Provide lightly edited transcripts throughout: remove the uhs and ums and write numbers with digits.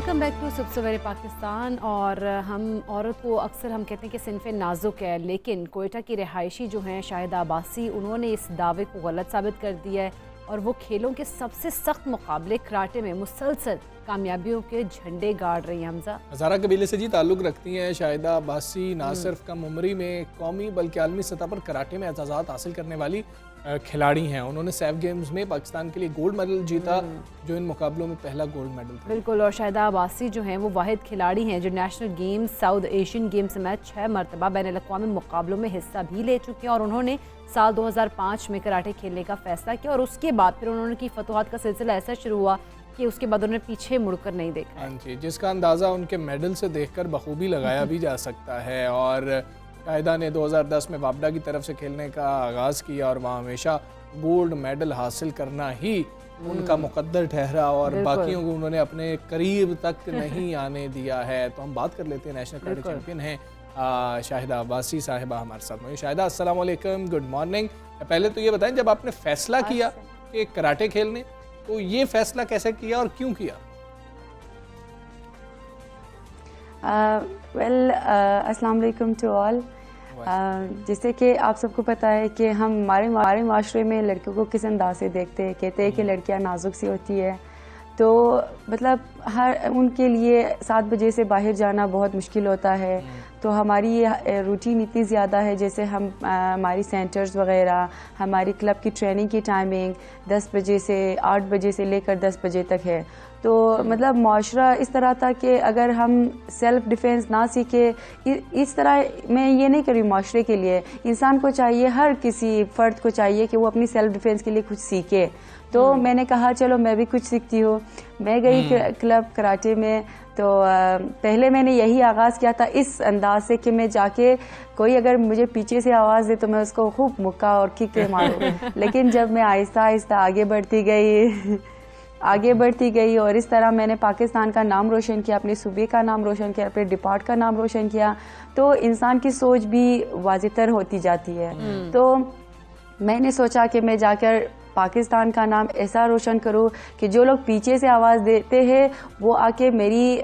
Welcome back to सुबह सवेरे पाकिस्तान। और हम औरत को अक्सर हम कहते हैं कि सिनफ़े नाजुक है, लेकिन कोयटा की रिहायशी जो हैं शाहिदा अब्बासी, उन्होंने इस दावे को गलत साबित कर दिया है और वो खेलों के सबसे सख्त मुकाबले कराटे में मुसलसल कामयाबियों के झंडे गाड़ रही हैं। हमजा हज़ारा कबीले से जी ताल्लुक़ रखती हैं शाहिदा अब्बासी। ना सिर्फ कम उम्री में कौमी बल्कि आलमी सतह पर कराटे में एजाज़ात हासिल करने वाली खिलाड़ी हैं। उन्होंने सैफ गेम्स में पाकिस्तान के लिए गोल्ड मेडल जीता, जो इन मुकाबलों में पहला गोल्ड मेडल था। बिल्कुल। और शाहिदा अब्बासी जो हैं वो वाहिद खिलाड़ी हैं जो national games, south Asian games समेत 6 मरतबा बैनुल-अक़वामी मुकाबलों में हिस्सा भी ले चुके हैं। और उन्होंने साल 2005 में कराटे खेलने का फैसला किया और उसके बाद फिर उन्होंने की फतवाहत का सिलसिला ऐसा शुरू हुआ कि उसके बाद उन्होंने पीछे मुड़कर नहीं देखा। हाँ जी, जिसका अंदाज़ा उनके मेडल से देखकर बखूबी लगाया भी जा सकता है। और शाहिदा ने 2010 में वापडा की तरफ से खेलने का आगाज़ किया और वहाँ हमेशा गोल्ड मेडल हासिल करना ही उनका मुकद्दर ठहरा और बाकियों को उन्होंने अपने करीब तक नहीं आने दिया है। तो हम बात कर लेते हैं, नेशनल कराटे चैंपियन हैं शाहिदा अब्बासी साहिबा हमारे साथ में। शाहिदा अस्सलाम वालेकुम, गुड मॉर्निंग। पहले तो ये बताएं, जब आपने फैसला किया कि कराटे खेलने, तो ये फैसला कैसे किया और क्यों किया? अस्सलाम वालेकुम टू ऑल। जैसे कि आप सबको पता है कि हम हमारे माशरे में लड़कियों को किस अंदाज से देखते हैं, कहते हैं कि लड़कियां नाजुक सी होती है, तो मतलब हर उनके लिए 7 बजे से बाहर जाना बहुत मुश्किल होता है। तो हमारी ये रूटीन इतनी ज़्यादा है, जैसे हम हमारी सेंटर्स वगैरह, हमारी क्लब की ट्रेनिंग की टाइमिंग 10 बजे से 8 बजे से लेकर 10 बजे तक है। तो मतलब माशरा इस तरह था कि अगर हम सेल्फ़ डिफेंस ना सीखे, इस तरह मैं ये नहीं कर रही माशरे के लिए, इंसान को चाहिए, हर किसी फ़र्द को चाहिए कि वो अपनी सेल्फ़ डिफेंस के लिए कुछ सीखे। तो मैंने कहा चलो मैं भी कुछ सीखती हूँ। मैं गई क्लब कराटे में, तो पहले मैंने यही आगाज़ किया था इस अंदाज से कि मैं जाके कोई अगर मुझे पीछे से आवाज़ दे तो मैं उसको खूब मुक्का और किक मारूं। लेकिन जब मैं आहिस्ता आहिस्ता आगे बढ़ती गई और इस तरह मैंने पाकिस्तान का नाम रोशन किया, अपने सूबे का नाम रोशन किया, अपने डिपार्ट का नाम रोशन किया, तो इंसान की सोच भी वाज़ेतर होती जाती है। तो मैंने सोचा कि मैं जाकर पाकिस्तान का नाम ऐसा रोशन करूं कि जो लोग पीछे से आवाज़ देते हैं वो आके मेरी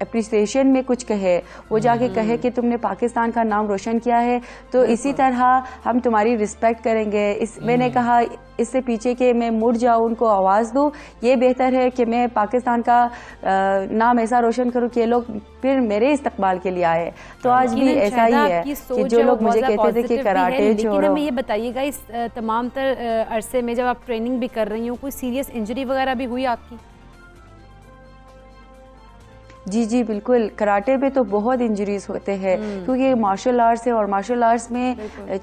अप्रिसिएशन में कुछ कहे, वो जाके कहे कि तुमने पाकिस्तान का नाम रोशन किया है, तो इसी तरह हम तुम्हारी रिस्पेक्ट करेंगे। मैंने कहा इससे पीछे कि मैं मुड़ जाऊं, उनको आवाज़ दूं, ये बेहतर है कि मैं पाकिस्तान का नाम ऐसा रोशन करूं कि लोग फिर मेरे इस्तकबाल के लिए आए। तो आज भी ऐसा ही है कि जो लोग मुझे कहते थे कि कराटे छोड़ो। लेकिन हमें ये बताइएगा, इस तमाम अरसे में जब आप ट्रेनिंग भी कर रही हो, कोई सीरियस इंजरी वगैरह भी हुई आपकी? जी बिल्कुल, कराटे में तो बहुत इंजरीज होते हैं क्योंकि मार्शल आर्ट्स है और मार्शल आर्ट्स में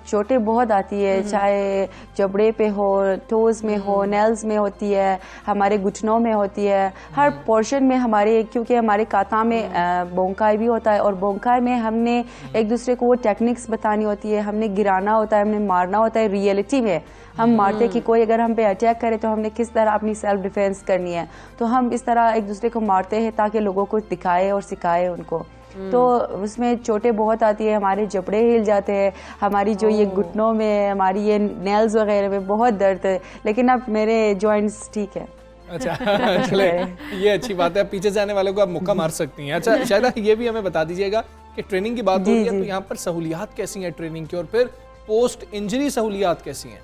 चोटें बहुत आती है, चाहे जबड़े पे हो, टोज में हो, नेल्स में होती है, हमारे घुटनों में होती है, हर पोर्शन में हमारे, क्योंकि हमारे काता में बोंकाई भी होता है और बोंकाई में हमने एक दूसरे को वो टेक्निक्स बतानी होती है, हमने गिराना होता है, हमने मारना होता है। रियलिटी में हम मारते कि कोई अगर हम पे अटैक करे तो हमने किस तरह अपनी सेल्फ डिफेंस करनी है, तो हम इस तरह एक दूसरे को मारते हैं ताकि लोगों को दिखाए और सिखाए उनको। तो उसमें चोटें बहुत आती है, हमारे जबड़े हिल जाते हैं, हमारी जो ये घुटनों में, हमारी ये नेल्स वगैरह में बहुत दर्द है, लेकिन अब मेरे जॉइंट्स ठीक है। अच्छा चले, ये अच्छी बात है, पीछे से आने वालों को आप मुक्का मार सकती हैं। अच्छा शायद ये भी हमें बता दीजिएगा कि ट्रेनिंग की बात हो रही है, तो यहाँ पर सहूलियात कैसी हैं ट्रेनिंग की, और फिर पोस्ट इंजरी सहूलियात कैसी हैं?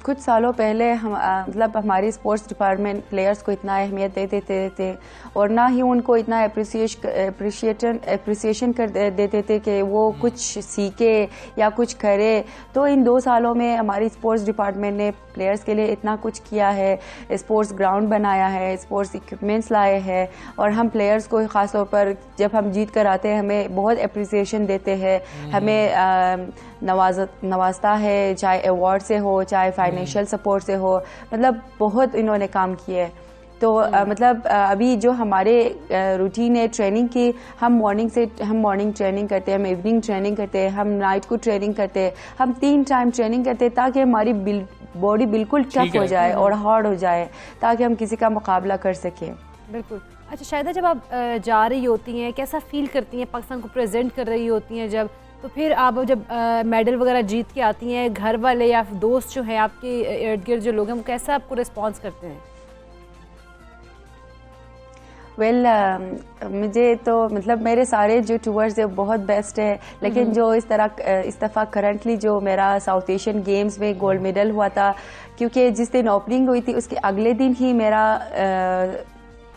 कुछ सालों पहले हम मतलब हमारी स्पोर्ट्स डिपार्टमेंट प्लेयर्स को इतना अहमियत देते थे और ना ही उनको इतना अप्रिसिएशन कर देते थे कि वो कुछ सीखे या कुछ करे। तो इन 2 सालों में हमारी स्पोर्ट्स डिपार्टमेंट ने प्लेयर्स के लिए इतना कुछ किया है, स्पोर्ट्स ग्राउंड बनाया है, स्पोर्ट्स इक्विपमेंट्स लाए हैं, और हम प्लेयर्स को ख़ास तौर पर जब हम जीत कर आते हैं हमें बहुत अप्रिसिएशन देते हैं, हमें नवाजता है, चाहे अवार्ड से हो, चाहे फाइनेंशियल सपोर्ट से हो, मतलब बहुत इन्होंने काम किए। तो मतलब अभी जो हमारे रूटीन है ट्रेनिंग की, हम मॉर्निंग ट्रेनिंग करते हैं, हम इवनिंग ट्रेनिंग करते हैं, हम नाइट को ट्रेनिंग करते हैं, हम 3 टाइम ट्रेनिंग करते हैं ताकि हमारी बॉडी बिल्कुल टफ हो जाए और हार्ड हो जाए, ताकि हम किसी का मुकाबला कर सकें। बिल्कुल। अच्छा शाहिदा, जब आप जा रही होती हैं, कैसा फील करती हैं, पाकिस्तान को प्रेजेंट कर रही होती हैं, जब तो फिर आप जब मेडल वगैरह जीत के आती हैं, घर वाले या दोस्त जो हैं आपके इर्द गिर्द जो लोग हैं वो कैसा आपको रिस्पॉन्स करते हैं? वेल मुझे तो मतलब मेरे सारे जो टूर्स है बहुत बेस्ट है, लेकिन जो इस दफ़ा करंटली जो मेरा साउथ एशियन गेम्स में गोल्ड मेडल हुआ था, क्योंकि जिस दिन ओपनिंग हुई थी उसके अगले दिन ही मेरा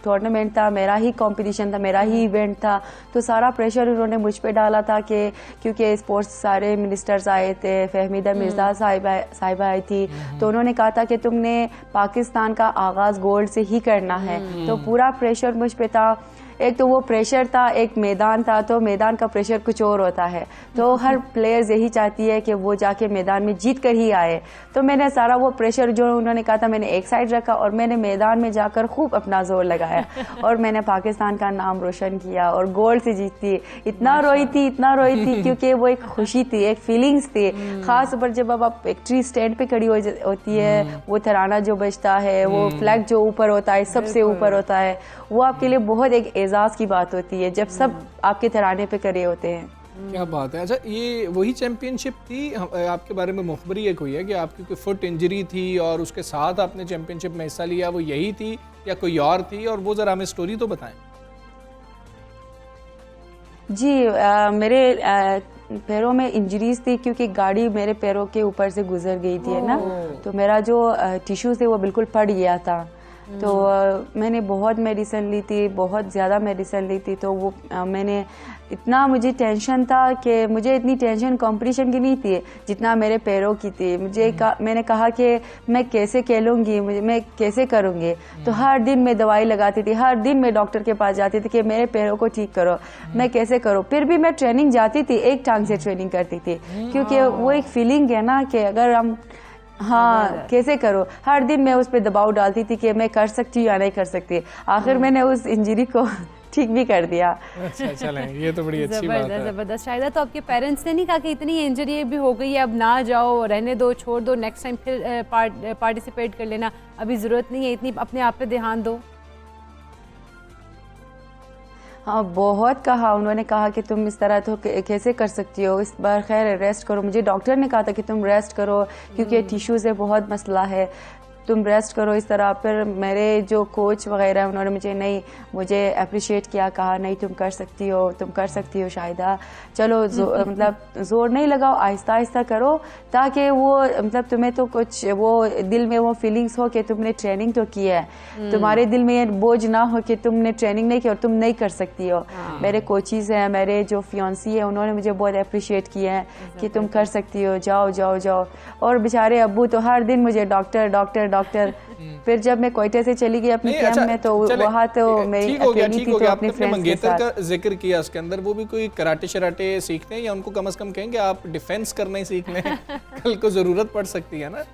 टूर्नामेंट था, मेरा ही कंपटीशन था, मेरा ही इवेंट था, तो सारा प्रेशर उन्होंने मुझ पे डाला था कि क्योंकि स्पोर्ट्स सारे मिनिस्टर्स आए थे, फहमीदा मिर्ज़ा साहिबा आई थी, तो उन्होंने कहा था कि तुमने पाकिस्तान का आगाज़ गोल्ड से ही करना है, तो पूरा प्रेशर मुझ पे था। एक तो वो प्रेशर था, एक मैदान था, तो मैदान का प्रेशर कुछ और होता है, तो हर प्लेयर्स यही चाहती है कि वो जाके मैदान में जीत कर ही आए। तो मैंने सारा वो प्रेशर जो उन्होंने कहा था मैंने एक साइड रखा और मैंने मैदान में जाकर खूब अपना जोर लगाया और मैंने पाकिस्तान का नाम रोशन किया और गोल्ड से जीती। इतना रोई थी क्योंकि वो एक खुशी थी, एक फीलिंग्स थी, खास पर जब अब आप विक्ट्री स्टैंड पे खड़ी होती है, वो तराना जो बजता है, वो फ्लैग जो ऊपर होता है, सबसे ऊपर होता है, वो आपके लिए बहुत एक एजाज़ की बात होती है जब सब आपके तराने पे खड़े होते हैं। क्या बात है। अच्छा, ये वही चैंपियनशिप थी, आपके बारे में मुखबरी एक हुई है कि आपकी कोई फुट इंजरी थी और उसके साथ आपने चैंपियनशिप में हिस्सा लिया, वो यही थी या कोई और थी? और वो ज़रा हमें स्टोरी तो बताएं। जी मेरे पैरों में इंजरीज थी क्योंकि गाड़ी मेरे पैरों के ऊपर से गुजर गई थी, है ना, तो मेरा जो टिश्यू थे वो बिल्कुल फट गया था। तो मैंने बहुत मेडिसिन ली थी, बहुत ज़्यादा मेडिसिन ली थी, तो वो मैंने इतना मुझे टेंशन था कि मुझे इतनी टेंशन कंपटीशन की नहीं थी जितना मेरे पैरों की थी। मैंने कहा कि मैं कैसे खेलूँगी, मैं कैसे करूँगी, तो हर दिन मैं दवाई लगाती थी, हर दिन मैं डॉक्टर के पास जाती थी कि मेरे पैरों को ठीक करो, मैं कैसे करूँ। फिर भी मैं ट्रेनिंग जाती थी, एक टांग से ट्रेनिंग करती थी, क्योंकि वो एक फीलिंग है ना कि अगर हम कैसे करो, हर दिन मैं उस पर दबाव डालती थी कि मैं कर सकती हूँ या नहीं कर सकती। आखिर मैंने उस इंजरी को ठीक भी कर दिया। अच्छा, चलें, ये तो बड़ी अच्छी बात है। ज़बरदस्त। शायद तो आपके पेरेंट्स ने नहीं कहा कि इतनी इंजरी भी हो गई है, अब ना जाओ, रहने दो, छोड़ दो, नेक्स्ट टाइम फिर पार्टिसिपेट कर लेना, अभी ज़रूरत नहीं है इतनी, अपने आप पे ध्यान दो? हाँ, बहुत कहा, उन्होंने कहा कि तुम इस तरह तो कैसे कर सकती हो, इस बार खैर रेस्ट करो। मुझे डॉक्टर ने कहा था कि तुम रेस्ट करो क्योंकि टिश्यू से बहुत मसला है, तुम रेस्ट करो इस तरह। फिर मेरे जो कोच वगैरह उन्होंने मुझे अप्रिशिएट किया, कहा नहीं तुम कर सकती हो शाहिदा, चलो मतलब ज़ोर नहीं लगाओ, आहिस्ता आहिस्ता करो, ताकि वो मतलब तुम्हें तो कुछ वो दिल में वो फीलिंग्स हो कि तुमने ट्रेनिंग तो की है, तुम्हारे दिल में ये बोझ ना हो कि तुमने ट्रेनिंग नहीं की और तुम नहीं कर सकती हो। मेरे कोचेज़ हैं, मेरे जो फियांसी है, उन्होंने मुझे बहुत अप्रिशिएट किया है कि तुम कर सकती हो, जाओ जाओ जाओ। और बेचारे अब्बू तो हर दिन मुझे डॉक्टर। फिर जब मैं कोयटे से चली गई अपने कैंप में, तो वहाँ तो मेरी अकेली थी, तो अपने फ्रेंड्स के साथ। का जिक्र किया, उसके अंदर वो भी कोई कराटे शराटे सीखते हैं या उनको कम से कम कहेंगे आप डिफेंस करना ही सीख लें, कल को जरूरत पड़ सकती है ना?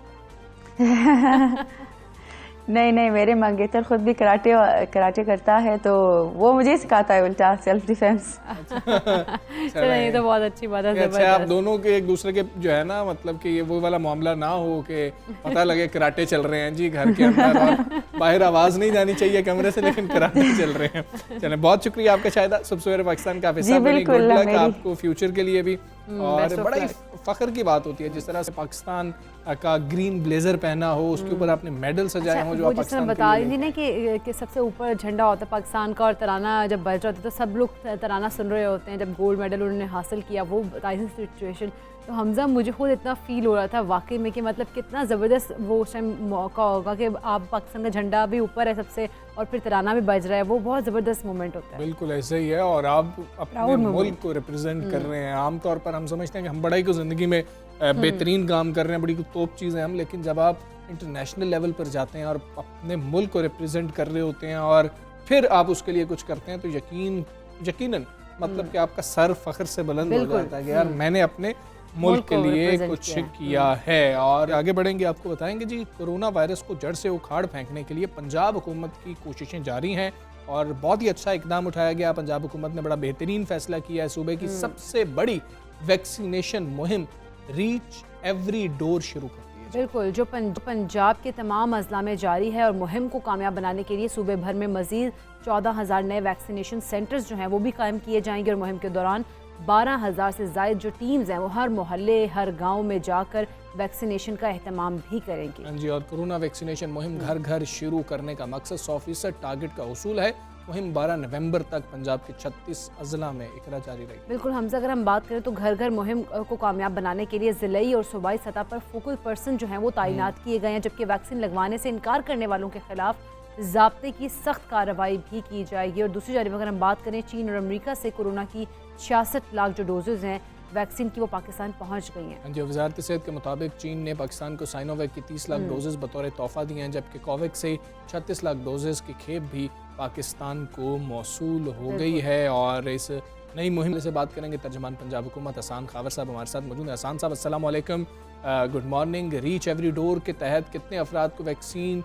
नहीं, मेरे मंगेतर खुद भी कराटे करता है, तो वो मुझे सिखाता है उल्टा सेल्फ डिफेंस। चलिए, ये तो बहुत अच्छी बात है। अच्छा, आप दोनों के एक दूसरे के जो है ना, मतलब कि ये वो वाला मामला ना हो कि पता लगे कराटे चल रहे हैं जी घर के अंदर और बाहर आवाज़ नहीं जानी चाहिए कमरे से, लेकिन कराटे चल रहे हैं। चलें, बहुत शुक्रिया आपका शाहिदा, सबसे पाकिस्तान का हिस्सा बनी, गुड लक आपको फ्यूचर के लिए भी। और बड़ा ही फख्र की बात होती है जिस तरह से पाकिस्तान का ग्रीन ब्लेजर पहना हो, उसके ऊपर आपने मेडल सजाए हो, जो पाकिस्तान बता रही थी ना कि सबसे ऊपर झंडा होता है पाकिस्तान का और तराना जब बज रहा होता है तो सब लोग तराना सुन रहे होते हैं। जब गोल्ड मेडल उन्होंने हासिल किया, वो बताई थी सिचुएशन, तो हमजा मुझे खुद इतना फील हो रहा था वाकई में कि मतलब कितना ज़बरदस्त वो उस टाइम मौका होगा कि आप पाकिस्तान का झंडा भी ऊपर है सबसे और फिर तराना भी बज रहा है, वो बहुत ज़बरदस्त मोमेंट होता है। बिल्कुल ऐसे ही है, और आप अपने मुल्क को रिप्रेजेंट कर रहे हैं। आमतौर पर हम समझते हैं कि हम बड़ा ही को ज़िंदगी में बेहतरीन काम कर रहे हैं, बड़ी तोप चीज़ें हम, लेकिन जब आप इंटरनेशनल लेवल पर जाते हैं और अपने मुल्क को रिप्रेजेंट कर रहे होते हैं और फिर आप उसके लिए कुछ करते हैं, तो यकीनन मतलब कि आपका सर फख्र से बुलंद हो जाता है कि यार मैंने अपने मुल्क के लिए कुछ किया है। और आगे बढ़ेंगे, आपको बताएंगे जी कोरोना वायरस को जड़ से उखाड़ फेंकने के लिए पंजाब हुकूमत की कोशिशें जारी हैं और बहुत ही अच्छा इकदाम उठाया गया। पंजाब हुकूमत ने बड़ा बेहतरीन फैसला किया है, सूबे की सबसे बड़ी वैक्सीनेशन मुहिम रीच एवरी डोर शुरू कर दी है। बिल्कुल, जो पंजाब के तमाम अजला में जारी है और मुहिम को कामयाब बनाने के लिए सूबे भर में मजीद 14,000 नए वैक्सीनेशन सेंटर्स जो हैं वो भी कायम किए जाएंगे और मुहिम के दौरान 12,000 से ज़ायद जो टीम्स हैं वो हर मोहल्ले हर गांव में जाकर वैक्सीनेशन का एहतमाम भी करेंगी। हाँ जी, और कोरोना वैक्सीनेशन मुहिम घर घर शुरू करने का मकसद 100% टारगेट का उसूल है। मुहिम 12 नवंबर तक पंजाब के 36 अजला में इकरा जारी रहेगी। बिल्कुल हमजा, अगर हम बात करें तो घर घर मुहिम को कामयाब बनाने के लिए ज़िलाई और सूबाई सतह पर फोकल पर्सन जो हैं वो तैनात किए गए हैं, जबकि वैक्सीन लगवाने से इनकार करने वालों के खिलाफ ज़ाब्ते की सख्त कार्रवाई भी की जाएगी। और दूसरी जानब अगर हम बात करें चीन और अमेरिका से कोरोना की 66 लाख जो डोजेज़ हैं वैक्सीन की वो पाकिस्तान पहुंच गई हैं। हाँ जी, वजारत सेहत के मुताबिक चीन ने पाकिस्तान को साइनोवैक की 30 लाख डोजेज़ बतौर तोहफा दिए हैं, जबकि कोवैक्स से 36 लाख डोजेज़ की खेप भी पाकिस्तान को मौसूल हो गई है। और इस नई मुहिम से बात करेंगे तर्जमान पंजाब हुकूमत हसान खावर साहब हमारे साथ मौजूद हैं। हसान साहब अस्सलाम वालेकुम, good morning. Reach every door के तहत कितने अफराद को वैक्सीन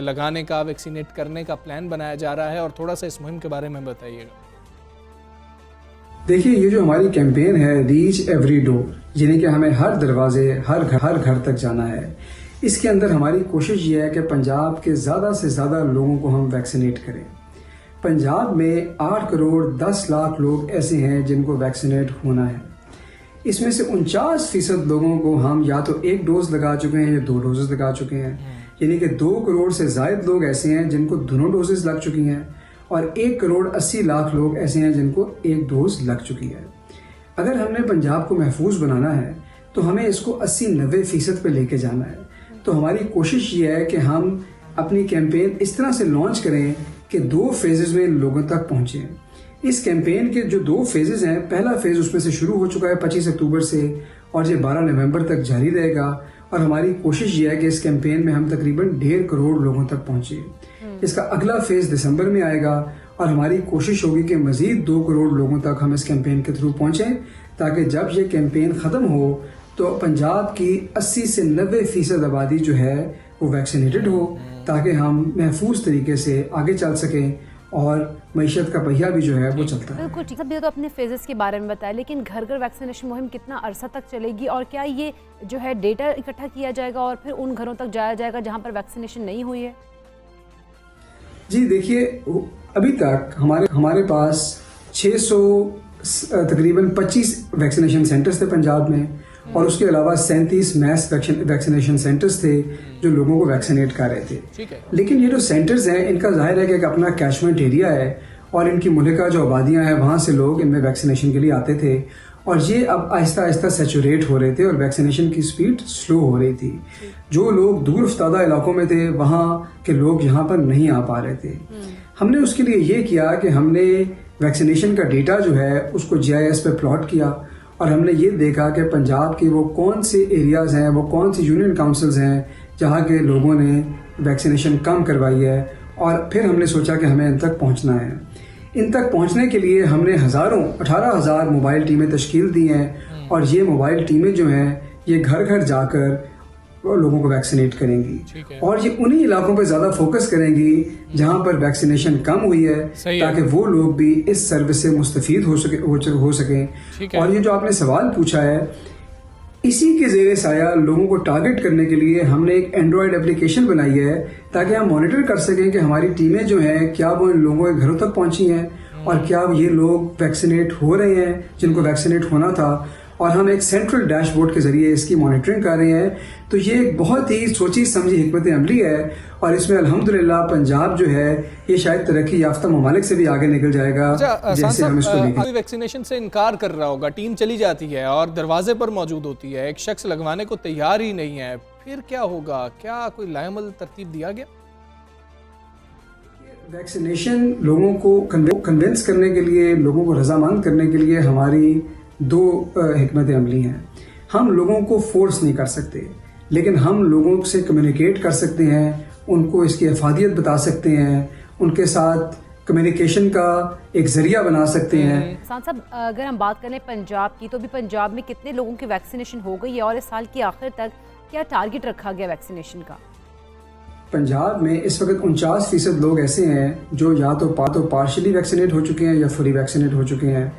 लगाने का, वैक्सीनेट करने का प्लान बनाया जा रहा है, और थोड़ा सा इस मुहिम के बारे में बताइएगा। देखिए, ये जो हमारी कैंपेन है रीच एवरी डोर, यानी कि हमें हर दरवाजे हर घर तक जाना है। इसके अंदर हमारी कोशिश ये है कि पंजाब के ज़्यादा से ज़्यादा लोगों को हम वैक्सीनेट करें। पंजाब में 8 करोड़ 10 लाख लोग ऐसे हैं जिनको वैक्सीनेट होना है। इसमें से 49% लोगों को हम या तो 1 डोज लगा चुके हैं या 2 डोजेस लगा चुके हैं, यानी कि 2 करोड़ से ज़ायद लोग ऐसे हैं जिनको दोनों डोजेस लग चुकी हैं, और 1 करोड़ 80 लाख लोग ऐसे हैं जिनको 1 डोज लग चुकी है। अगर हमने पंजाब को महफूज बनाना है तो हमें इसको 80-90% पे लेके जाना है। तो हमारी कोशिश ये है कि हम अपनी कैंपेन इस तरह से लॉन्च करें कि 2 फेजेस में लोगों तक पहुँचें। इस कैंपेन के जो 2 फेजेस हैं, पहला फेज उसमें से शुरू हो चुका है 25 अक्टूबर से, और ये 12 नवंबर तक जारी रहेगा। और हमारी कोशिश ये है कि इस कैंपेन में हम तकरीबन 1.5 करोड़ लोगों तक पहुँचे। इसका अगला फेज दिसंबर में आएगा, और हमारी कोशिश होगी कि मजीद 2 करोड़ लोगों तक हम इस कैंपेन के थ्रू पहुँचें, ताकि जब ये कैंपेन ख़त्म हो तो पंजाब की 80 से 90% आबादी जो है वो वैक्सीनेटेड हो, ताकि हम महफूज तरीके से आगे चल सकें और मईशत का पहिया भी जो है वो चलता है। बिल्कुल ठीक है, तो अपने फेजेस के बारे में बताया, लेकिन घर घर वैक्सीनेशन मुहिम कितना अरसा तक चलेगी, और क्या ये जो है डेटा इकट्ठा किया जाएगा और फिर उन घरों तक जाया जाएगा जहाँ पर वैक्सीनेशन नहीं हुई है? जी देखिए, अभी तक हमारे पास 600 तकरीबन 25 वैक्सीनेशन सेंटर्स थे पंजाब में, और उसके अलावा 37 मैस वैक्सीनेशन सेंटर्स थे जो लोगों को वैक्सीनेट कर रहे थे। ठीक है। लेकिन ये जो सेंटर्स हैं इनका जाहिर है कि एक अपना कैचमेंट एरिया है, और इनकी मुल्का जो आबादियाँ हैं वहाँ से लोग इनमें वैक्सीनेशन के लिए आते थे, और ये अब आहिस्ता आहिस्ता सैचुरेट हो रहे थे और वैक्सीनेशन की स्पीड स्लो हो रही थी। जो लोग दूर अफ्तादा इलाकों में थे वहाँ के लोग यहाँ पर नहीं आ पा रहे थे। हमने उसके लिए ये किया कि हमने वैक्सीनेशन का डेटा जो है उसको GIS पे प्लॉट किया, और हमने ये देखा कि पंजाब के वो कौन से एरियाज़ हैं, वो कौन सी यूनियन काउंसिल्स हैं जहाँ के लोगों ने वैक्सीनेशन कम करवाई है, और फिर हमने सोचा कि हमें इन तक पहुँचना है। इन तक पहुँचने के लिए हमने 18,000 मोबाइल टीमें तश्कील दी हैं, और ये मोबाइल टीमें जो हैं ये घर घर जाकर लोगों को वैक्सीनेट करेंगी, और ये उन्हीं इलाकों पर ज़्यादा फोकस करेंगी जहाँ पर वैक्सीनेशन कम हुई है, ताकि वो लोग भी इस सर्विस से मुस्तफ़ीद हो सकें। और ये जो आपने सवाल पूछा है, इसी के ज़ेरे साया लोगों को टारगेट करने के लिए हमने एक एंड्रॉयड एप्लीकेशन बनाई है, ताकि हम मॉनिटर कर सकें कि हमारी टीमें जो हैं क्या वो इन लोगों के घरों तक पहुँची हैं, और क्या ये लोग वैक्सीनेट हो रहे हैं जिनको वैक्सीनेट होना था। और हम एक सेंट्रल डैशबोर्ड के जरिए इसकी मॉनिटरिंग कर रहे हैं। तो ये एक बहुत ही सोची समझी हिकमत अमली है, और इसमें अल्हम्दुलिल्लाह पंजाब जो है ये शायद तरक्की याफ्ता ममालिक से भी आगे निकल जाएगा। जैसे हम इसको लेकर वैक्सीनेशन से इनकार कर रहा होगा, टीम चली जाती है और दरवाजे पर मौजूद होती है, एक शख्स लगवाने को तैयार ही नहीं है, फिर क्या होगा? क्या कोई लाएमल तरतीब दिया गया? वैक्सीनेशन लोगों को कन्विंस करने के लिए, लोगों को रजामंद करने के लिए हमारी 2 हिकमत अमली हैं। हम लोगों को फोर्स नहीं कर सकते, लेकिन हम लोगों से कम्युनिकेट कर सकते हैं, उनको इसकी अफादियत बता सकते हैं, उनके साथ कम्युनिकेशन का एक जरिया बना सकते हैं। साहब, अगर हम बात करें पंजाब की, तो भी पंजाब में कितने लोगों की वैक्सीनेशन हो गई है, और इस साल की आखिर तक क्या टारगेट रखा गया वैक्सीनेशन का? पंजाब में इस वक्त 49% लोग ऐसे हैं जो या तो पार्शली वैक्सीनेट हो चुके हैं या फुली वैक्सीनेट हो चुके हैं।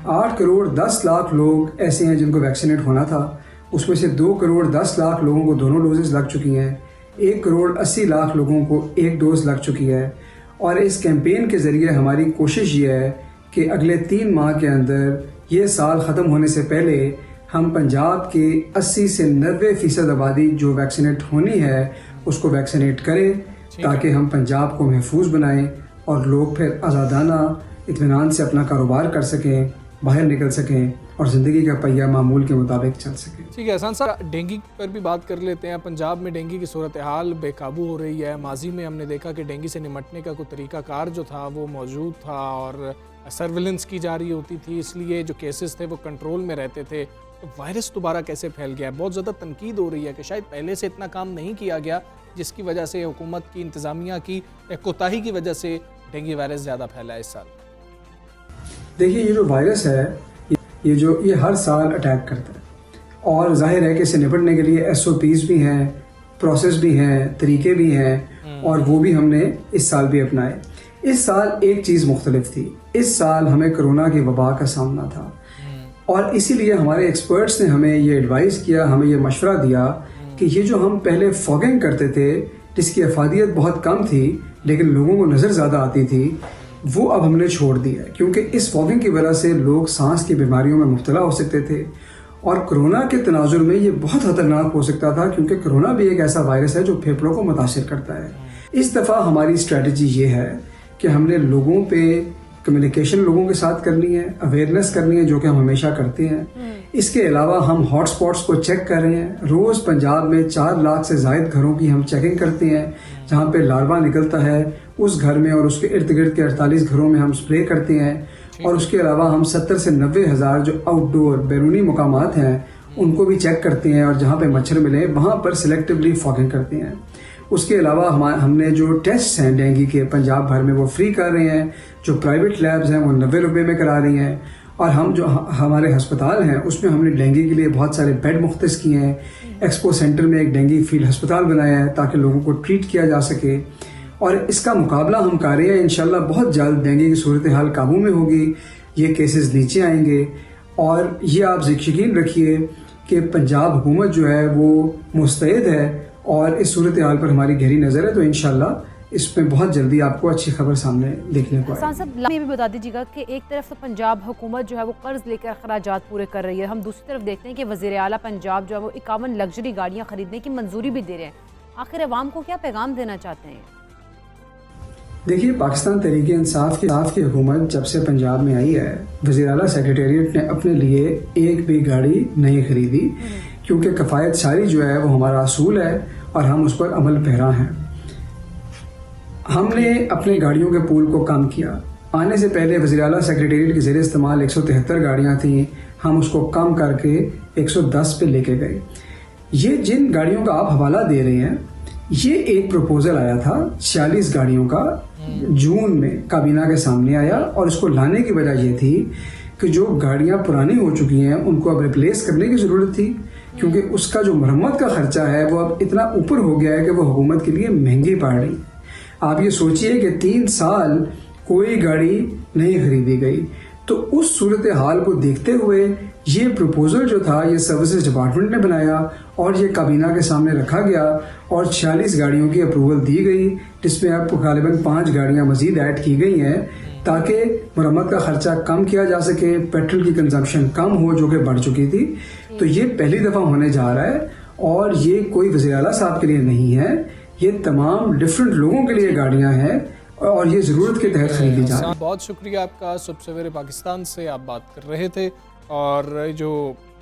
8 करोड़ 10 लाख लोग ऐसे हैं जिनको वैक्सीनेट होना था, उसमें से 2 करोड़ 10 लाख लोगों को दोनों डोजेस लग चुकी हैं, 1 करोड़ 80 लाख लोगों को 1 डोज लग चुकी है। और इस कैंपेन के ज़रिए हमारी कोशिश ये है कि अगले 3 माह के अंदर ये साल ख़त्म होने से पहले हम पंजाब के 80 से 90% आबादी जो वैक्सीनेट होनी है उसको वैक्सीनेट करें, ताकि हम पंजाब को महफूज बनाएं और लोग फिर आज़ादाना इत्मीनान से अपना कारोबार कर सकें, बाहर निकल सकें और ज़िंदगी का पहिया मामूल के मुताबिक चल सके। ठीक है एहसान साहब, डेंगू पर भी बात कर लेते हैं। पंजाब में डेंगू की सूरत हाल बेकाबू हो रही है। माजी में हमने देखा कि डेंगू से निमटने का कोई तरीक़ाकार जो था वो मौजूद था और सर्विलेंस की जा रही होती थी, इसलिए जो केसेस थे वो कंट्रोल में रहते थे। तो वायरस दोबारा कैसे फैल गया? बहुत ज़्यादा तनकीद हो रही है कि शायद पहले से इतना काम नहीं किया गया, जिसकी वजह से हुकूमत की इंतज़ामिया की कोताही की वजह से डेंगू वायरस ज़्यादा फैला है इस साल। देखिए, ये जो वायरस है ये हर साल अटैक करता है और जाहिर है कि इससे निपटने के लिए SOPs भी हैं, प्रोसेस भी हैं, तरीके भी हैं और वो भी हमने इस साल भी अपनाए। इस साल एक चीज़ मुख्तलिफ थी, इस साल हमें कोरोना की वबा का सामना था और इसीलिए हमारे एक्सपर्ट्स ने हमें ये एडवाइस किया, हमें ये मशवरा दिया कि ये जो हम पहले फॉगिंग करते थे जिसकी अफादियत बहुत कम थी लेकिन लोगों को नज़र ज़्यादा आती थी, वो अब हमने छोड़ दिया है, क्योंकि इस फॉगिंग की वजह से लोग सांस की बीमारियों में मुब्तला हो सकते थे और कोरोना के तनाजुर में ये बहुत ख़तरनाक हो सकता था, क्योंकि कोरोना भी एक ऐसा वायरस है जो फेफड़ों को मुतासिर करता है। इस दफ़ा हमारी स्ट्रेटजी ये है कि हमने लोगों पे कम्युनिकेशन लोगों के साथ करनी है, अवेयरनेस करनी है, जो कि हम हमेशा करते हैं। इसके अलावा हम हॉटस्पॉट्स को चेक कर रहे हैं। रोज़ पंजाब में 4 लाख से ज़ायद घरों की हम चेकिंग करते हैं, जहाँ पे लार्वा निकलता है उस घर में और उसके इर्द गिर्द के 48 घरों में हम स्प्रे करते हैं और उसके अलावा हम 70 से 90 हज़ार जो आउटडोर बैरूनी मुकामात हैं उनको भी चेक करते हैं और जहाँ पे मच्छर मिले वहाँ पर सिलेक्टिवली फॉगिंग करते हैं। उसके अलावा हमने जो टेस्ट हैं डेंगू के पंजाब भर में वो फ्री कर रहे हैं, जो प्राइवेट लैब्स हैं वो 90 रुपये में करा रही हैं और हम जो हमारे अस्पताल हैं उसमें हमने डेंगू के लिए बहुत सारे बेड मुख्तस किए हैं। एक्सपो सेंटर में एक डेंगू फील्ड अस्पताल बनाया है ताकि लोगों को ट्रीट किया जा सके और इसका मुकाबला हम कर रहे हैं। इंशाल्लाह बहुत जल्द डेंगू की सूरत हाल काबू में होगी, ये केसेस नीचे आएंगे और ये आप यकीन रखिए कि पंजाब हुकूमत जो है वो मुस्तैद है और इस सूरत हाल पर हमारी गहरी नज़र है। तो इंशाल्लाह इसमें बहुत जल्दी आपको अच्छी खबर सामने देखने को आएगी। साहब ये भी बता दीजिएगा कि एक तरफ तो पंजाब हुकूमत जो है वो कर्ज लेकर अखराजात पूरे कर रही है, हम दूसरी तरफ देखते हैं कि वज़ीर आला पंजाब जो है वो 51 लग्जरी गाड़ियाँ खरीदने की मंजूरी भी दे रहे हैं। आखिर अवाम को क्या पैगाम देना चाहते हैं? देखिए, पाकिस्तान तहरीक इंसाफ की हुकूमत जब से पंजाब में आई है, वज़ीर आला सेक्रेटेरिएट ने अपने लिए एक भी गाड़ी नहीं खरीदी, क्योंकि कफ़ायत सारी जो है वो हमारा असूल है और हम उस पर अमल पैरा हैं। हमने अपने गाड़ियों के पूल को कम किया। आने से पहले वज़ीर आला सेक्रेटेरिएट के ज़रिए इस्तेमाल 173 गाड़ियाँ थीं, हम उसको कम करके 110 पे लेके गए। ये जिन गाड़ियों का आप हवाला दे रहे हैं, ये एक प्रपोजल आया था 46 गाड़ियों का, जून में काबीना के सामने आया और इसको लाने की वजह ये थी कि जो गाड़ियाँ पुरानी हो चुकी हैं उनको अब रिप्लेस करने की ज़रूरत थी, क्योंकि उसका जो मरम्मत का खर्चा है वो अब इतना ऊपर हो गया है कि वो हुकूमत के लिए महंगी पड़ रही। आप ये सोचिए कि 3 साल कोई गाड़ी नहीं खरीदी गई, तो उस सूरत हाल को देखते हुए ये प्रपोजल जो था ये सर्विसेज डिपार्टमेंट ने बनाया और ये काबीना के सामने रखा गया और 46 गाड़ियों की अप्रूवल दी गई, जिसमें अब गालिबन 5 गाड़ियाँ मजीद ऐड की गई हैं ताकि मरम्मत का खर्चा कम किया जा सके, पेट्रोल की कंजम्पशन कम हो जो कि बढ़ चुकी थी। तो ये पहली दफ़ा होने जा रहा है और ये कोई वज़ीर आला साहब के लिए नहीं है, ये तमाम डिफरेंट लोगों के लिए गाड़ियाँ हैं और ये ज़रूरत के तहत खरीदी जा रही है। बहुत शुक्रिया आपका। सुबह सवेरे पाकिस्तान से आप बात कर रहे थे और जो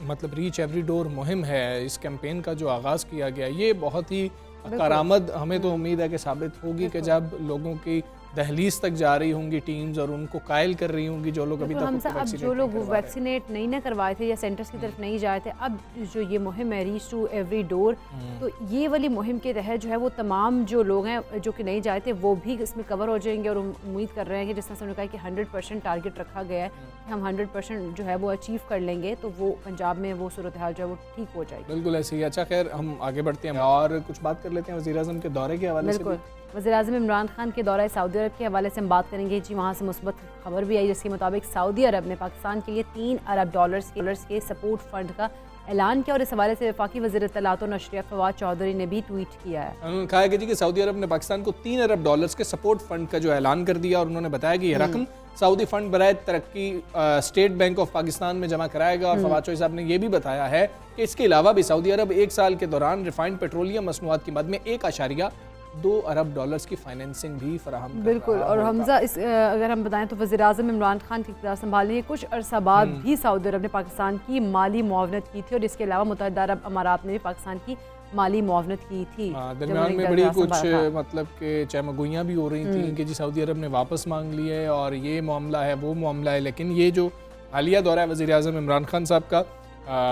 मतलब रीच एवरी डोर मुहिम है, इस कैंपेन का जो आगाज़ किया गया, ये बहुत ही कारामद हमें तो उम्मीद है कि साबित होगी कि जब लोगों की दहलीज तक जा रही होंगी टीम्स और उनको कायल कर रही होंगी जो लोग अभी तक अब जो लोग वैक्सीनेट नहीं ना करवाए थे या सेंटर्स की तरफ नहीं जाए थे, अब जो ये मुहिम है रीच टू एवरी डोर, तो ये वाली मुहिम के तहत जो है वो तमाम जो लोग हैं जो कि नहीं जाए थे वो भी इसमें कवर हो जाएंगे और उम्मीद कर रहे हैं कि जिस तरह से उन्होंने कहा कि 100% टारगेट रखा गया है कि हम 100% जो है वो अचीव कर लेंगे, तो वो पंजाब में वो सूरत हाल जो है वो ठीक हो जाएगी। बिल्कुल ऐसे ही। अच्छा, खैर हम आगे बढ़ते हैं और कुछ बात कर लेते हैं वज़ीर आज़म के दौरे के हवाले से। बिल्कुल, वज़ीर आज़म इमरान खान के दौरा सऊदी अरब के हवाले से हम बात करेंगे जी। वहाँ से मुस्बत खबर भी आई जिसके मुताबिक सऊदी अरब ने पाकिस्तान के लिए $3 अरब के सपोर्ट फंड का ऐलान किया और इस हवाले से वफाकी वज़ीर इत्तलात और नशरियात फवाद चौधरी ने भी ट्वीट किया है। उन्होंने कहा है कि सऊदी अरब ने पाकिस्तान को $3 अरब के सपोर्ट फंड का जो ऐलान कर दिया और उन्होंने बताया कि यह रकम सऊदी फंड बराए तरक्की स्टेट बैंक ऑफ पाकिस्तान में जमा कराएगा। और फवाद चौधरी साहब ने यह भी बताया है कि इसके अलावा भी सऊदी अरब 1 साल के दौरान रिफाइंड पेट्रोलियम मसनूआत की मद में $1.2 अरब की फाइनेंसिंग भी फराहम। बिल्कुल। और हमजा इस अगर हम बताएं तो वज़ीर-ए-आज़म इमरान खान की इक़्तिदार संभालने के कुछ अरसा बाद भी सऊदी अरब ने पाकिस्तान की माली मुआवनत की थी और इसके अलावा मुत्तहिदा अरब अमारात ने भी पाकिस्तान की माली मुआवनत की थी। दरमियान में बड़ी कुछ मतलब कि चहमगोइयाँ भी हो रही थी कि जी सऊदी अरब ने वापस मांग ली है और ये मामला है वो मामला है, लेकिन ये जो हालिया दौरा है वज़ीर-ए-आज़म इमरान खान साहब का,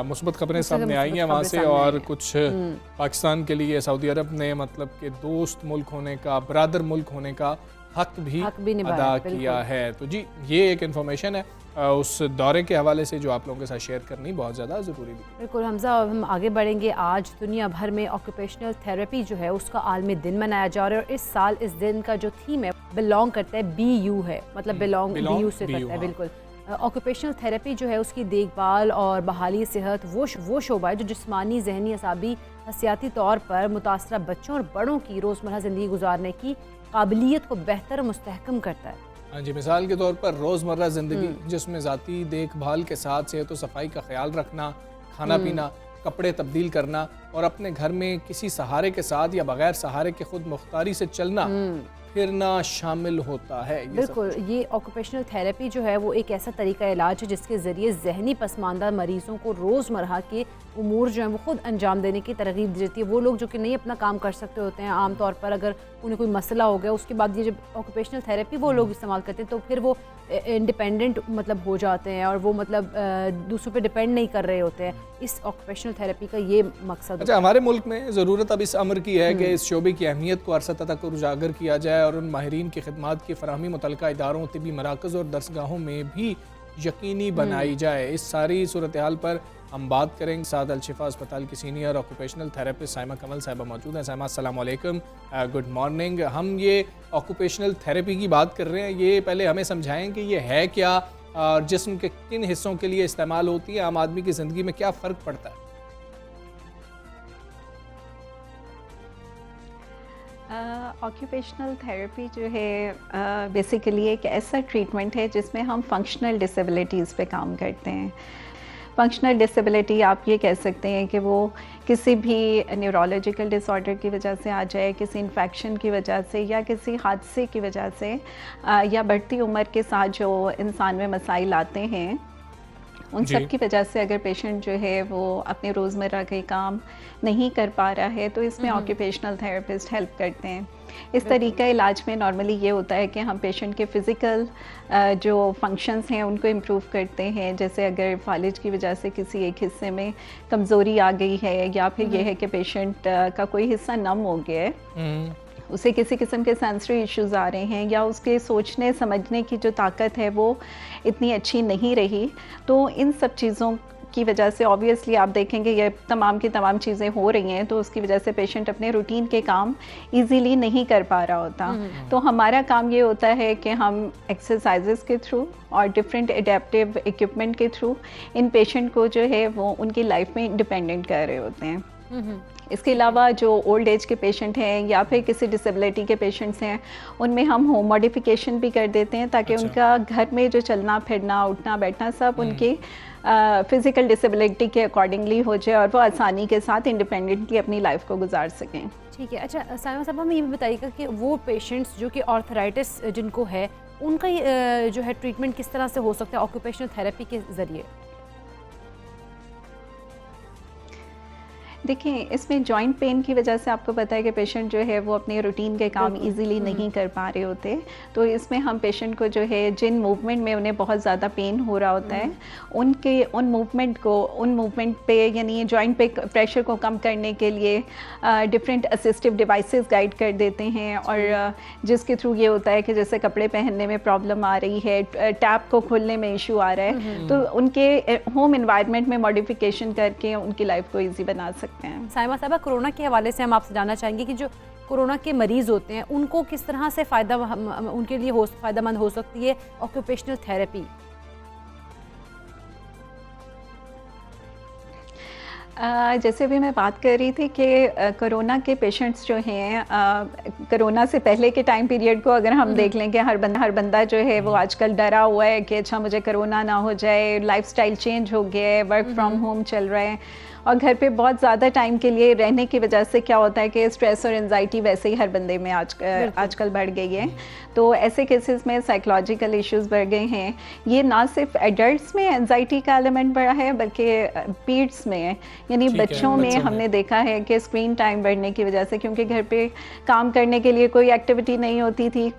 मुस्बत खबरें सामने आई हैं वहाँ से। और कुछ पाकिस्तान के लिए सऊदी अरब ने मतलब कि दोस्त मुल्क होने का, बरादर मुल्क होने का हक भी अदा किया है। तो जी ये एक इन्फॉर्मेशन है उस दौरे के हवाले से जो आप लोगों के साथ शेयर करनी बहुत ज़्यादा ज़रूरी थी। बिल्कुल हमजा, हम आगे बढ़ेंगे। आज दुनिया भर में ऑक्यूपेशनल थेरेपी जो है उसका आलमी दिन मनाया जा रहा है और इस साल इस दिन का जो थीम है बिलोंग करता है BU है, मतलब बिलोंग BU से करता है। बिल्कुल। ऑक्यूपेशनल थेरेपी जो है उसकी देखभाल और बहाली सेहत वो शोबा है जो जिस्मानी, जहनी, असाबी, हसियाती तौर पर मुतासरा बच्चों और बड़ों की रोज़मर्रा ज़िंदगी गुजारने की काबिलियत को बेहतर मुस्तहकम करता है। हाँ जी, मिसाल के तौर पर रोज़मर्रा ज़िंदगी जिसमें ज़ाती देखभाल के साथ सेहत और सफाई का ख्याल रखना, खाना पीना, कपड़े तब्दील करना और अपने घर में किसी सहारे के साथ या बगैर सहारे के खुद मुख्तारी से चलना फिरना शामिल होता है। बिल्कुल। ये ऑक्यूपेशनल थेरेपी जो है वो एक ऐसा तरीका इलाज है जिसके ज़रिए जहनी पसमानदा मरीज़ों को रोज़मर्रा के उमूर जो हैं वो खुद अंजाम देने की तरगीब दी जाती है। वो लोग जो कि नहीं अपना काम कर सकते होते हैं आम तौर पर, अगर उन्हें कोई मसला हो गया उसके बाद ये जब ऑक्यूपेशनल थेरेपी वो लोग इस्तेमाल करते हैं तो फिर वो इंडिपेंडेंट मतलब हो जाते हैं और वो मतलब दूसरों पे डिपेंड नहीं कर रहे होते हैं। इस ऑक्यूपेशनल थेरेपी का ये मकसद। अच्छा, हमारे मुल्क में ज़रूरत अब इस अमर की है कि इस शोबे की अहमियत को अरसा तक उजागर किया जाए और उन माहिरीन की खिदमात की फराहमी मुतल्लिका इदारों, तिबी मराकज़ और दरसगाहों में भी यकीनी बनाई जाए। इस सारी सूरत हाल पर हम बात करेंगे। साद अल-शिफा अस्पताल की सीनियर ऑक्यूपेशनल थेरेपिस्ट साइमा कमल साहिबा मौजूद हैं। साइमा अस्सलाम वालेकुम, गुड मॉर्निंग। हम ये ऑक्यूपेशनल थेरेपी की बात कर रहे हैं, ये पहले हमें समझाएं कि ये है क्या और जिस्म के किन हिस्सों के लिए इस्तेमाल होती है, आम आदमी की ज़िंदगी में क्या फ़र्क पड़ता है? ऑक्यूपेशनल थेरेपी जो है बेसिकली एक ऐसा ट्रीटमेंट है जिसमें हम फंक्शनल डिसेबिलिटीज़ पे काम करते हैं। फंक्शनल डिसेबिलिटी आप ये कह सकते हैं कि वो किसी भी न्यूरोलॉजिकल डिसऑर्डर की वजह से आ जाए, किसी इन्फेक्शन की वजह से या किसी हादसे की वजह से या बढ़ती उम्र के साथ जो इंसान में मसाइल आते हैं उन सब की वजह से अगर पेशेंट जो है वो अपने रोज़मर्रा के काम नहीं कर पा रहा है तो इसमें ऑक्यूपेशनल थेरेपिस्ट हेल्प करते हैं। इस तरीका इलाज में नॉर्मली ये होता है कि हम पेशेंट के फ़िज़िकल जो फंक्शंस हैं उनको इम्प्रूव करते हैं। जैसे अगर फालिज की वजह से किसी एक हिस्से में कमज़ोरी आ गई है या फिर ये है कि पेशेंट का कोई हिस्सा नम हो गया है, उसे किसी किस्म के सेंसरी इश्यूज़ आ रहे हैं या उसके सोचने समझने की जो ताकत है वो इतनी अच्छी नहीं रही, तो इन सब चीज़ों की वजह से ऑब्वियसली आप देखेंगे ये तमाम की तमाम चीज़ें हो रही हैं तो उसकी वजह से पेशेंट अपने रूटीन के काम इजीली नहीं कर पा रहा होता। तो हमारा काम ये होता है कि हम एक्सरसाइजेस के थ्रू और डिफरेंट एडेप्टिव इक्विपमेंट के थ्रू इन पेशेंट को जो है वो उनकी लाइफ में इंडिपेंडेंट कर रहे होते हैं। इसके अलावा जो ओल्ड एज के पेशेंट हैं या फिर किसी डिसेबिलिटी के पेशेंट्स हैं उनमें हम होम मॉडिफिकेशन भी कर देते हैं ताकि उनका घर में जो चलना फिरना उठना बैठना सब उनकी फ़िज़िकल डिसेबिलिटी के अकॉर्डिंगली हो जाए और वो आसानी के साथ इंडिपेंडेंटली अपनी लाइफ को गुजार सकें। ठीक है। अच्छा साइमा साहब, हमें ये भी बताइएगा कि वो पेशेंट्स जो कि आर्थराइटिस जिनको है उनका जो है ट्रीटमेंट किस तरह से हो सकता है ऑक्यूपेशनल थेरेपी के ज़रिए? देखिए, इसमें जॉइंट पेन की वजह से आपको पता है कि पेशेंट जो है वो अपने रूटीन के काम इजीली नहीं कर पा रहे होते, तो इसमें हम पेशेंट को जो है जिन मूवमेंट में उन्हें बहुत ज़्यादा पेन हो रहा होता है उन मूवमेंट पे यानी जॉइंट पे प्रेशर को कम करने के लिए डिफरेंट असिस्टिव डिवाइसेस गाइड कर देते हैं और जिसके थ्रू ये होता है कि जैसे कपड़े पहनने में प्रॉब्लम आ रही है, टैप को खोलने में इशू आ रहा है, तो उनके होम एनवायरनमेंट में मॉडिफिकेशन करके उनकी लाइफ को ईजी बना सकते हैं। साइमा साहबा, कोरोना के हवाले से हम आपसे जानना चाहेंगे कि जो कोरोना के मरीज़ होते हैं उनको किस तरह से उनके लिए फ़ायदेमंद हो सकती है ऑक्यूपेशनल थेरेपी? जैसे भी मैं बात कर रही थी कि कोरोना के पेशेंट्स जो हैं, कोरोना से पहले के टाइम पीरियड को अगर हम देख लें कि हर बंदा जो है वो आजकल डरा हुआ है कि अच्छा मुझे कोरोना ना हो जाए, लाइफस्टाइल चेंज हो गया है, वर्क फ्रॉम होम चल रहा है और घर पे बहुत ज़्यादा टाइम के लिए रहने की वजह से क्या होता है कि स्ट्रेस और एंजाइटी वैसे ही हर बंदे में आजकल बढ़ गई है। तो ऐसे केसेस में साइकोलॉजिकल इश्यूज बढ़ गए हैं। ये ना सिर्फ एडल्ट्स में एंजाइटी का एलिमेंट बढ़ा है बल्कि पीड्स में, यानी बच्चों में हमने देखा है कि स्क्रीन टाइम बढ़ने की वजह से, क्योंकि घर पे काम करने के लिए कोई एक्टिविटी नहीं होती थी,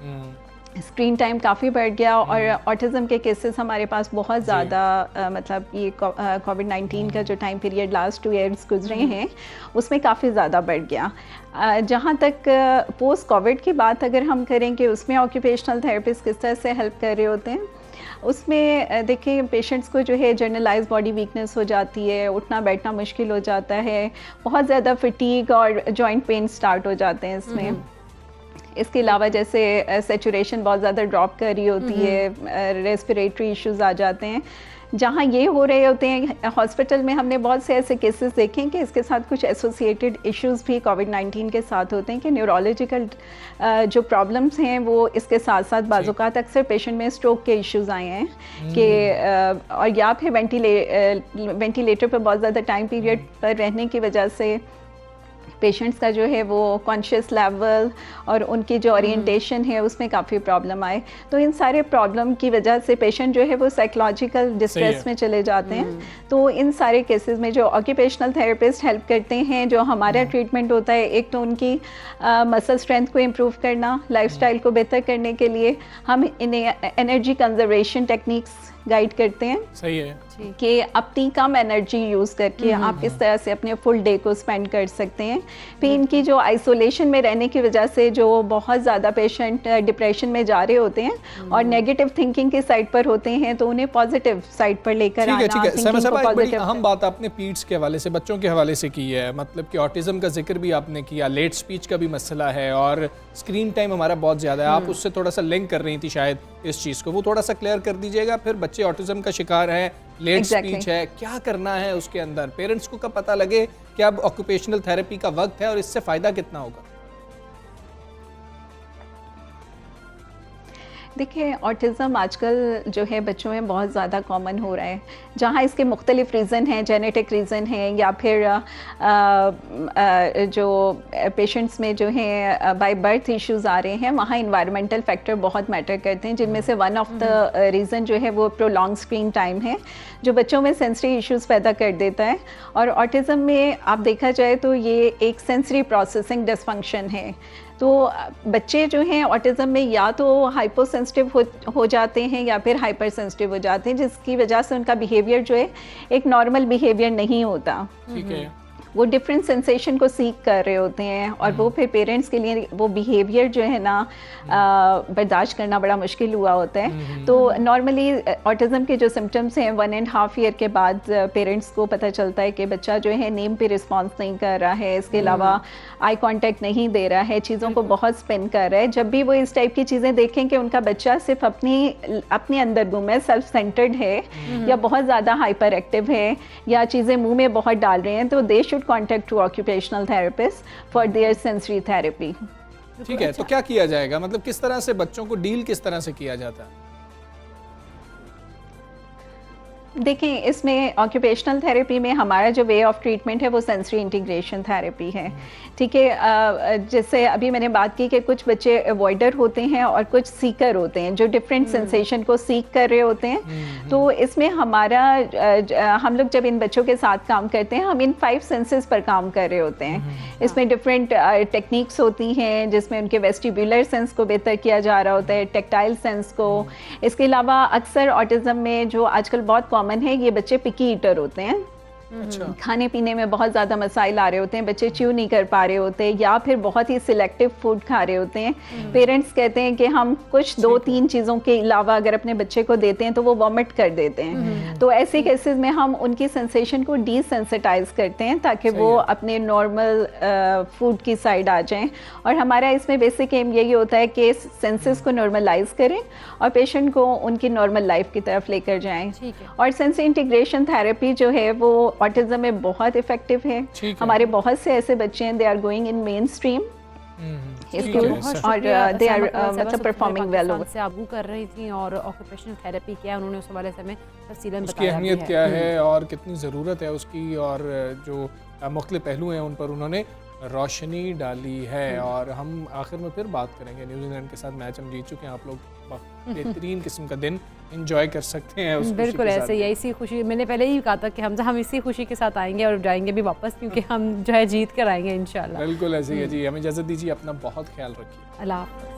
स्क्रीन टाइम काफ़ी बढ़ गया और ऑटिज़म के केसेस हमारे पास बहुत ज़्यादा मतलब ये कोविड-19 का जो टाइम पीरियड लास्ट 2 ईयर्स गुजरे हैं उसमें काफ़ी ज़्यादा बढ़ गया। जहाँ तक पोस्ट कोविड की बात अगर हम करें कि उसमें ऑक्यूपेशनल थेरेपिस्ट किस तरह से हेल्प कर रहे होते हैं, उसमें देखिए पेशेंट्स को जो है जनरलाइज बॉडी वीकनेस हो जाती है, उठना बैठना मुश्किल हो जाता है, बहुत ज़्यादा फटीग और जॉइंट पेन स्टार्ट हो जाते हैं इसमें। इसके अलावा जैसे सेचुरेशन बहुत ज़्यादा ड्रॉप कर रही होती है, रेस्पिरेटरी इश्यूज आ जाते हैं। जहाँ ये हो रहे होते हैं हॉस्पिटल में हमने बहुत से ऐसे केसेस देखे हैं कि इसके साथ कुछ एसोसिएटेड इश्यूज भी कोविड-19 के साथ होते हैं कि न्यूरोलॉजिकल जो प्रॉब्लम्स हैं वो इसके साथ साथ बाज़-औक़ात अक्सर पेशेंट में स्ट्रोक के इश्यूज आए हैं कि और या फिर वेंटिलेटर पर बहुत ज़्यादा टाइम पीरियड पर रहने की वजह से पेशेंट्स का जो है वो कॉन्शियस लेवल और उनकी जो ओरिएंटेशन है उसमें काफ़ी प्रॉब्लम आए। तो इन सारे प्रॉब्लम की वजह से पेशेंट जो है वो साइकोलॉजिकल डिस्ट्रेस में चले जाते हैं। तो इन सारे केसेस में जो ऑक्यूपेशनल थेरेपिस्ट हेल्प करते हैं, जो हमारा ट्रीटमेंट होता है, एक तो उनकी मसल स्ट्रेंथ को इम्प्रूव करना, लाइफस्टाइल को बेहतर करने के लिए हम इन्हें एनर्जी कंजर्वेशन टेक्निक्स गाइड करते हैं। सही है कि अपनी कम एनर्जी यूज़ करके आप इस तरह से अपने फुल डे को स्पेंड कर सकते हैं। फिर इनकी जो आइसोलेशन में रहने की वजह से जो बहुत ज़्यादा पेशेंट डिप्रेशन में जा रहे होते हैं और नेगेटिव थिंकिंग की साइड पर होते हैं, तो उन्हें पॉजिटिव साइड पर लेकर आना। ठीक है एक बड़ी अहम बात आपने पीड्स के हवाले से, बच्चों के हवाले से की है, मतलब कि ऑटिज़म का जिक्र भी आपने किया, लेट स्पीच का भी मसला है और स्क्रीन टाइम हमारा बहुत ज़्यादा है। आप उससे थोड़ा सा लिंक कर रही थी शायद इस चीज़ को, वो थोड़ा सा क्लियर कर दीजिएगा। फिर बच्चे ऑटिज़म का शिकार हैं, लेट स्पीच है, क्या करना है उसके अंदर, पेरेंट्स को कब पता लगे कि अब ऑक्यूपेशनल थेरेपी का वक्त है और इससे फ़ायदा कितना होगा? देखिए ऑटिज़म आजकल जो है बच्चों में बहुत ज़्यादा कॉमन हो रहा है। जहाँ इसके मुख्तलिफ रीज़न हैं, जेनेटिक रीज़न हैं या फिर जो पेशेंट्स में जो हैं बाय बर्थ इश्यूज़ आ रहे हैं, वहाँ इन्वायरमेंटल फैक्टर बहुत मैटर करते हैं, जिनमें से वन ऑफ द रीज़न जो है वो प्रोलॉन्ग स्क्रीन टाइम है, जो बच्चों में सेंसरी इश्यूज़ पैदा कर देता है। और ऑटिज़म में आप देखा जाए तो ये एक सेंसरी प्रोसेसिंग डिसफंक्शन है। तो बच्चे जो हैं ऑटिज़म में या तो हाइपो सेंसिटिव हो जाते हैं या फिर हाइपर सेंसिटिव हो जाते हैं, जिसकी वजह से उनका बिहेवियर जो है एक नॉर्मल बिहेवियर नहीं होता। ठीक है, वो डिफरेंट सेंसेशन को सीख कर रहे होते हैं और वो फिर पेरेंट्स के लिए वो बिहेवियर जो है ना बर्दाश्त करना बड़ा मुश्किल हुआ होता है। तो नॉर्मली ऑटिज़म के जो सिम्टम्स हैं 1.5 ईयर के बाद पेरेंट्स को पता चलता है कि बच्चा जो है नेम पे रिस्पॉन्स नहीं कर रहा है, इसके अलावा आई कांटेक्ट नहीं दे रहा है, चीज़ों को बहुत स्पेंड कर रहा है। जब भी वो इस टाइप की चीज़ें देखें कि उनका बच्चा सिर्फ अपने अंदर गुम है, सेल्फ सेंटर्ड है या बहुत ज़्यादा हाइपर एक्टिव है या चीज़ें मुँह में बहुत डाल रहे हैं, तो they should contact to occupational therapist for their sensory therapy। ठीक है, तो क्या किया जाएगा, मतलब किस तरह से बच्चों को डील किस तरह से किया जाता है? देखें इसमें ऑक्यूपेशनल थेरेपी में हमारा जो वे ऑफ ट्रीटमेंट है वो सेंसरी इंटीग्रेशन थेरेपी है। ठीक है, जैसे अभी मैंने बात की कि कुछ बच्चे अवॉइडर होते हैं और कुछ सीकर होते हैं जो डिफरेंट सेंसेशन को सीख कर रहे होते हैं। तो इसमें हमारा हम लोग जब इन बच्चों के साथ काम करते हैं, हम इन 5 सेंसेस पर काम कर रहे होते हैं। इसमें डिफरेंट टेक्निक्स होती हैं जिसमें उनके वेस्टिब्यूलर सेंस को बेहतर किया जा रहा होता है, टेक्टाइल सेंस को। इसके अलावा अक्सर ऑटिज़म में जो आजकल बहुत कॉमन है, ये बच्चे पिकी ईटर होते हैं। अच्छा। खाने पीने में बहुत ज़्यादा मसाइल आ रहे होते हैं, बच्चे च्यू नहीं कर पा रहे होते या फिर बहुत ही सिलेक्टिव फूड खा रहे होते हैं। पेरेंट्स कहते हैं कि हम कुछ 2-3 चीज़ों के अलावा अगर अपने बच्चे को देते हैं तो वो वॉमिट कर देते हैं। तो ऐसे केसेस में हम उनकी सेंसेशन को डिसेंसिटाइज करते हैं ताकि वो अपने नॉर्मल फूड की साइड आ जाएं। और हमारा इसमें बेसिक एम यही होता है कि सेंसेस को नॉर्मलाइज करें और पेशेंट को उनकी नॉर्मल लाइफ की तरफ लेकर जाएं। और सेंसरी इंटीग्रेशन थेरेपी जो है वो ऑटिज्म में बहुत इफेक्टिव है। ठीक है। हमारे बहुत से ऐसे बच्चे हैं, they are going in mainstream ठीक है, और दे आर मतलब परफॉर्मिंग वेल ओवर। से आगू कर रही थी और ऑक्यूपेशनल थेरेपी क्या है उन्होंने उस हवाले से हमें तफसीलन उसकी बताया अहमियत भी है। क्या है और कितनी ज़रूरत है उसकी, और जो मुख्तलिफ पहलू हैं उन पर उन्होंने रोशनी डाली है। और हम आखिर में फिर बात करेंगे, न्यूजीलैंड के साथ मैच हम जीत चुके हैं, आप लोग बेहतरीन किस्म का दिन एंजॉय कर सकते हैं उस खुशी बिल्कुल के साथ। ऐसे ही है, इसी खुशी मैंने पहले ही कहा था कि हम इसी खुशी के साथ आएंगे और जाएंगे भी वापस, क्योंकि हम जो है जीत कर आएंगे इंशाल्लाह। बिल्कुल ऐसे ही है जी। हमें इजाज़त दीजिए, अपना बहुत ख्याल रखिए। अल्लाह हाफ़िज़।